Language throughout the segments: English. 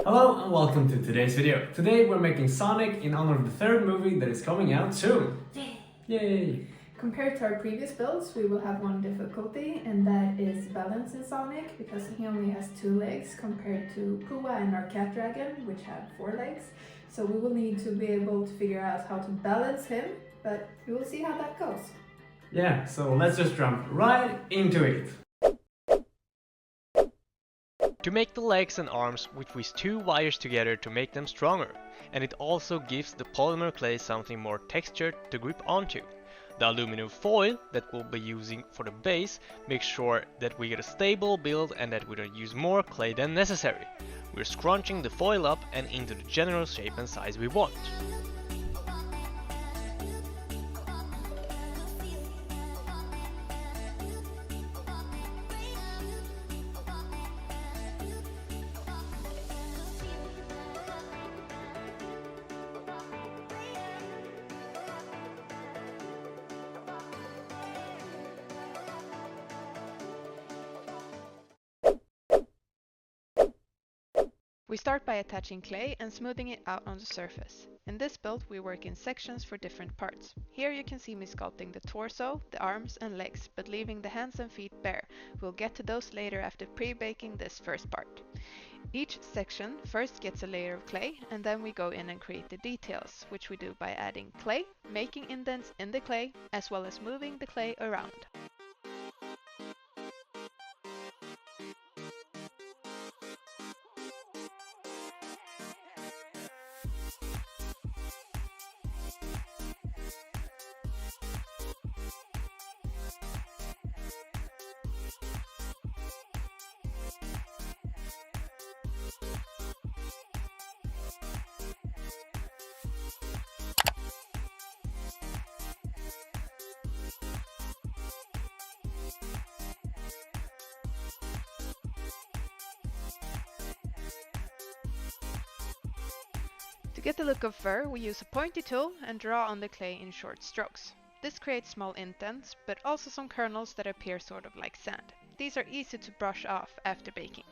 Hello and welcome to today's video. Today we're making Sonic in honor of the third movie that is coming out soon. Yay! Compared to our previous builds, we will have one difficulty, and that is balance in Sonic, because he only has 2 legs compared to Pua and our cat dragon, which have 4 legs. So we will need to be able to figure out how to balance him, but we will see how that goes. Yeah, so let's just jump right into it. To make the legs and arms, we twist 2 wires together to make them stronger, and it also gives the polymer clay something more textured to grip onto. The aluminum foil that we'll be using for the base makes sure that we get a stable build and that we don't use more clay than necessary. We're scrunching the foil up and into the general shape and size we want. We start by attaching clay and smoothing it out on the surface. In this build we work in sections for different parts. Here you can see me sculpting the torso, the arms and legs, but leaving the hands and feet bare. We'll get to those later after pre-baking this first part. Each section first gets a layer of clay, and then we go in and create the details, which we do by adding clay, making indents in the clay, as well as moving the clay around. To get the look of fur, we use a pointy tool and draw on the clay in short strokes. This creates small indents, but also some kernels that appear sort of like sand. These are easy to brush off after baking.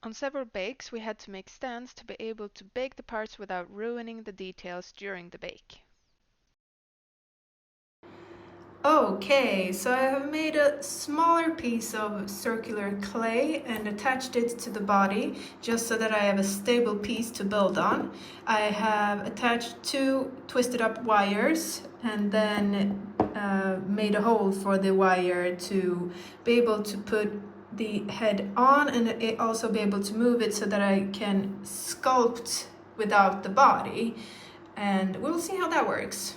On several bakes we had to make stands to be able to bake the parts without ruining the details during the bake. Okay, so I have made a smaller piece of circular clay and attached it to the body, just so that I have a stable piece to build on. I have attached 2 twisted up wires and then made a hole for the wire to be able to put the head on, and it also be able to move it so that I can sculpt without the body, and we'll see how that works.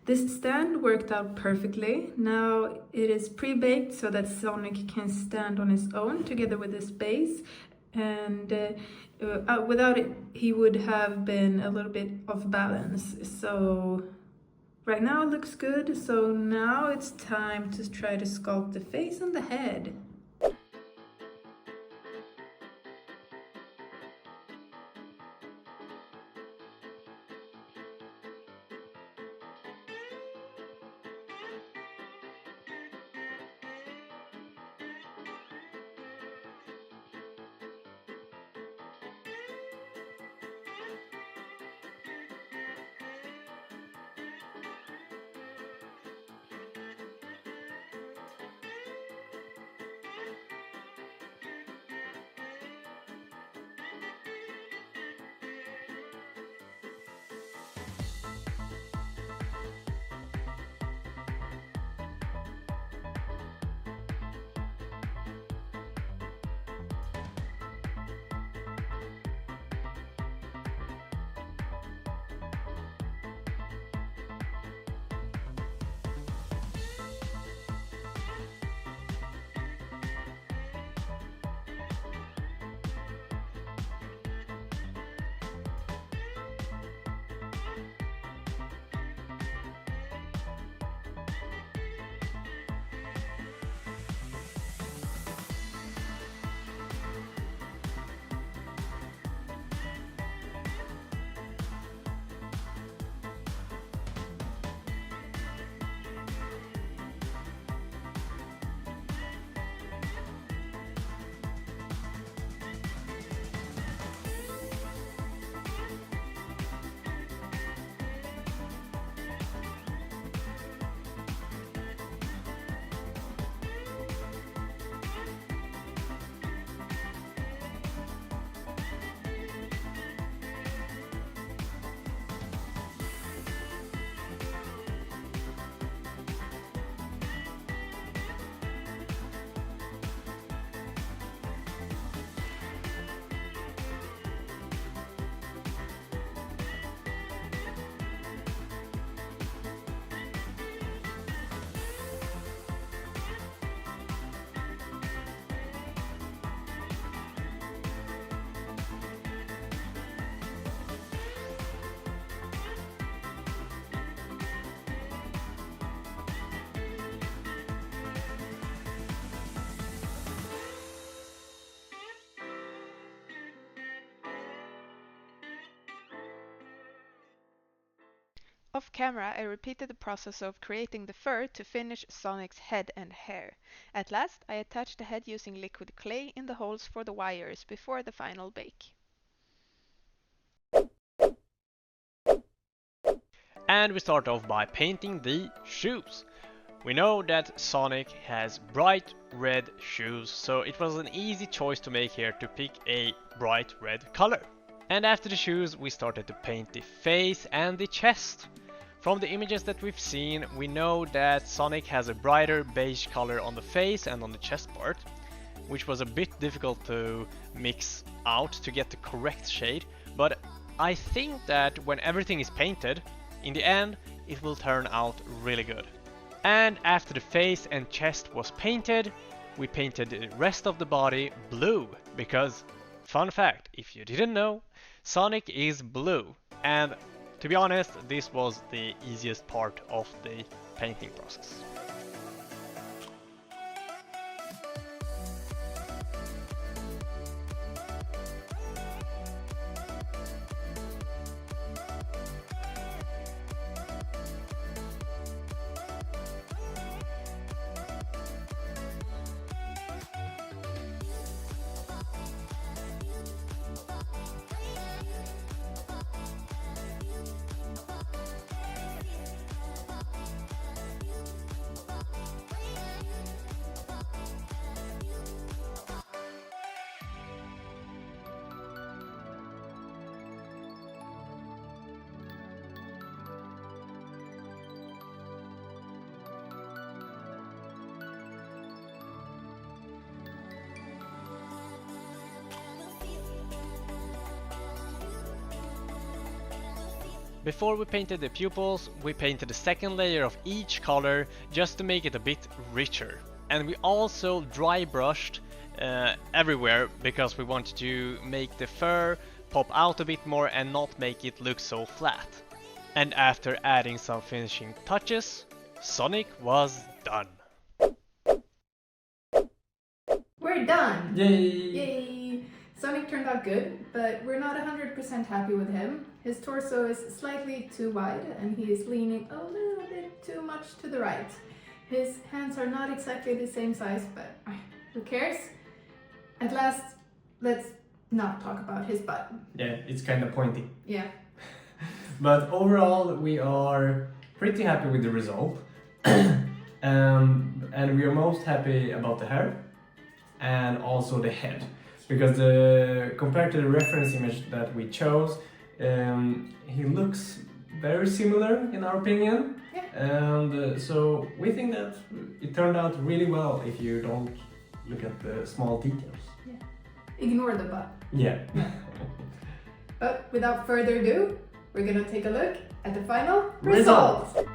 This stand worked out perfectly. Now it is pre-baked so that Sonic can stand on his own together with his base, and without it he would have been a little bit off balance. So right now it looks good, so now it's time to try to sculpt the face and the head. Off camera, I repeated the process of creating the fur to finish Sonic's head and hair. At last, I attached the head using liquid clay in the holes for the wires before the final bake. And we start off by painting the shoes. We know that Sonic has bright red shoes, so it was an easy choice to make here to pick a bright red color. And after the shoes, we started to paint the face and the chest. From the images that we've seen, we know that Sonic has a brighter beige color on the face and on the chest part, which was a bit difficult to mix out to get the correct shade, but I think that when everything is painted, in the end, it will turn out really good. And after the face and chest was painted, we painted the rest of the body blue, because, fun fact, if you didn't know, Sonic is blue, and to be honest, this was the easiest part of the painting process. Before we painted the pupils, we painted a second layer of each color just to make it a bit richer. And we also dry brushed everywhere because we wanted to make the fur pop out a bit more and not make it look so flat. And after adding some finishing touches, Sonic was done. We're done! Yay! Yay! Sonic turned out good, but we're not 100% happy with him. His torso is slightly too wide and he is leaning a little bit too much to the right. His hands are not exactly the same size, but who cares? At last, let's not talk about his butt. Yeah, it's kind of pointy. Yeah. But overall, we are pretty happy with the result. And we are most happy about the hair and also the head. Because compared to the reference image that we chose, he looks very similar in our opinion. Yeah. And so we think that it turned out really well if you don't look at the small details. Yeah. Ignore the butt. Yeah. But without further ado, we're gonna take a look at the final Result. result.